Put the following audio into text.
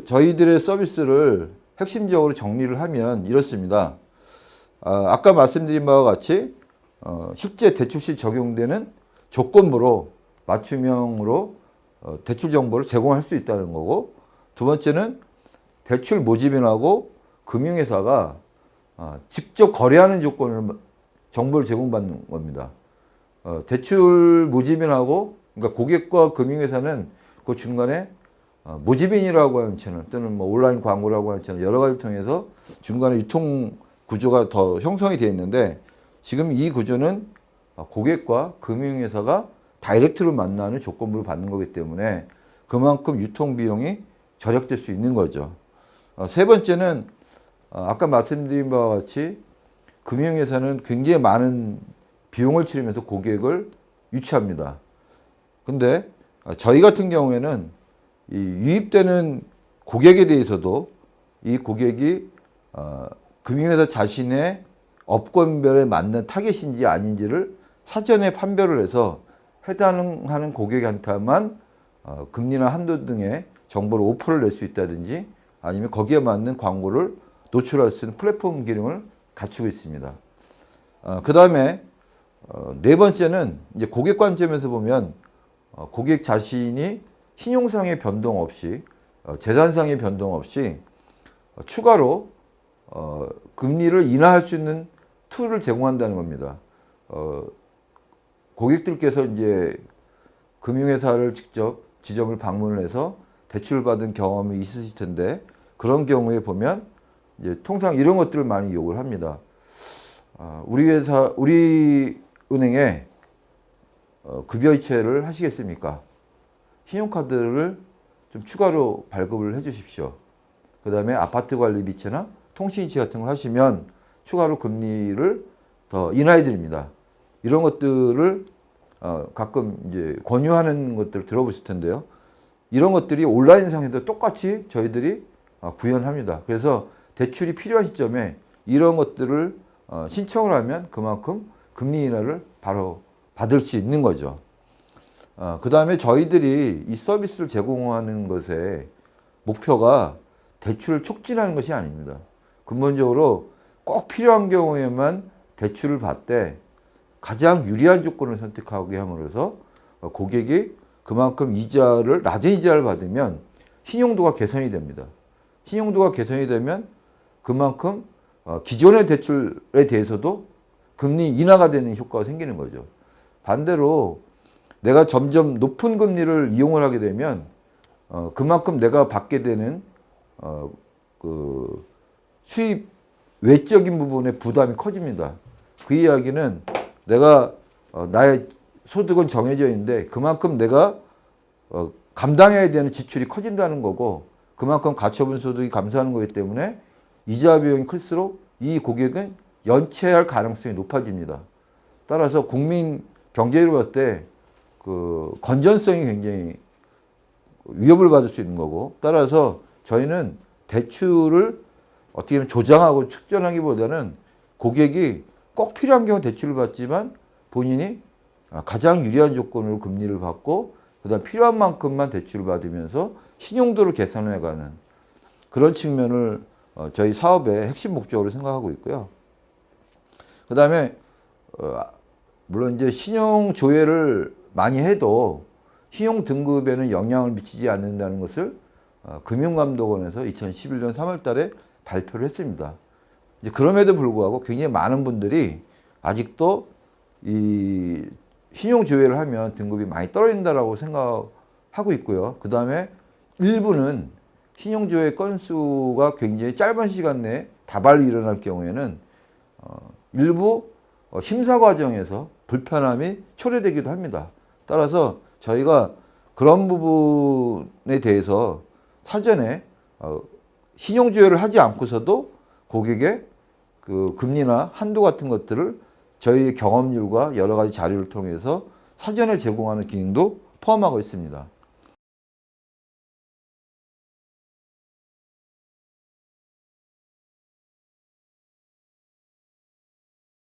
저희들의 서비스를 핵심적으로 정리를 하면 이렇습니다. 아까 말씀드린 바와 같이 실제 대출 시 적용되는 조건부로 맞춤형으로 대출 정보를 제공할 수 있다는 거고, 두 번째는 대출 모집인하고 금융회사가 직접 거래하는 조건을 정보를 제공받는 겁니다. 대출 모집인하고, 그러니까 고객과 금융회사는 그 중간에 모집인이라고 하는 채널 또는 뭐 온라인 광고라고 하는 채널 여러 가지를 통해서 중간에 유통 구조가 더 형성이 되어 있는데, 지금 이 구조는 고객과 금융회사가 다이렉트로 만나는 조건부를 받는 거기 때문에 그만큼 유통 비용이 절약될 수 있는 거죠. 세 번째는 아까 말씀드린 바와 같이 금융회사는 굉장히 많은 비용을 치르면서 고객을 유치합니다. 근데 저희 같은 경우에는 이 유입되는 고객에 대해서도 이 고객이 금융회사 자신의 업권별에 맞는 타겟인지 아닌지를 사전에 판별을 해서 해당하는 고객한테만 금리나 한도 등의 정보를 오퍼를 낼 수 있다든지 아니면 거기에 맞는 광고를 노출할 수 있는 플랫폼 기능을 갖추고 있습니다. 그 다음에 네 번째는 이제 고객 관점에서 보면 고객 자신이 신용상의 변동 없이 재산상의 변동 없이 추가로 금리를 인하할 수 있는 툴을 제공한다는 겁니다. 고객들께서 이제 금융회사를 직접 지점을 방문을 해서 대출을 받은 경험이 있으실 텐데, 그런 경우에 보면 이제 통상 이런 것들을 많이 요구를 합니다. 우리 은행에 급여 이체를 하시겠습니까? 신용카드를 좀 추가로 발급을 해 주십시오. 그 다음에 아파트 관리 이체나 통신 이체 같은 걸 하시면 추가로 금리를 더 인하해 드립니다. 이런 것들을 가끔 이제 권유하는 것들을 들어보실 텐데요. 이런 것들이 온라인상에도 똑같이 저희들이 구현합니다. 그래서 대출이 필요한 시점에 이런 것들을 신청을 하면 그만큼 금리 인하를 바로 받을 수 있는 거죠. 그 다음에 저희들이 이 서비스를 제공하는 것의 목표가 대출을 촉진하는 것이 아닙니다. 근본적으로 꼭 필요한 경우에만 대출을 받되 가장 유리한 조건을 선택하게 함으로써 고객이 그만큼 낮은 이자를 받으면 신용도가 개선이 됩니다. 신용도가 개선이 되면 그만큼 기존의 대출에 대해서도 금리 인하가 되는 효과가 생기는 거죠. 반대로 내가 점점 높은 금리를 이용을 하게 되면 그만큼 내가 받게 되는 그 수입 외적인 부분의 부담이 커집니다. 그 이야기는 내가 나의 소득은 정해져 있는데 그만큼 내가 감당해야 되는 지출이 커진다는 거고, 그만큼 가처분 소득이 감소하는 거기 때문에 이자 비용이 클수록 이 고객은 연체할 가능성이 높아집니다. 따라서 국민 경제로 봤을 때 그 건전성이 굉장히 위협을 받을 수 있는 거고, 따라서 저희는 대출을 어떻게 보면 조장하고 측정하기보다는 고객이 꼭 필요한 경우 대출을 받지만 본인이 가장 유리한 조건으로 금리를 받고 그다음 필요한 만큼만 대출을 받으면서 신용도를 개선해가는 그런 측면을 저희 사업의 핵심 목적으로 생각하고 있고요. 그다음에 물론 이제 신용 조회를 많이 해도 신용 등급에는 영향을 미치지 않는다는 것을 금융감독원에서 2011년 3월 달에 발표를 했습니다. 이제 그럼에도 불구하고 굉장히 많은 분들이 아직도 이 신용 조회를 하면 등급이 많이 떨어진다라고 생각하고 있고요. 그 다음에 일부는 신용 조회 건수가 굉장히 짧은 시간 내에 다발이 일어날 경우에는 일부 심사 과정에서 불편함이 초래되기도 합니다. 따라서 저희가 그런 부분에 대해서 사전에 신용 조회를 하지 않고서도 고객의 그 금리나 한도 같은 것들을 저희의 경험률과 여러 가지 자료를 통해서 사전에 제공하는 기능도 포함하고 있습니다.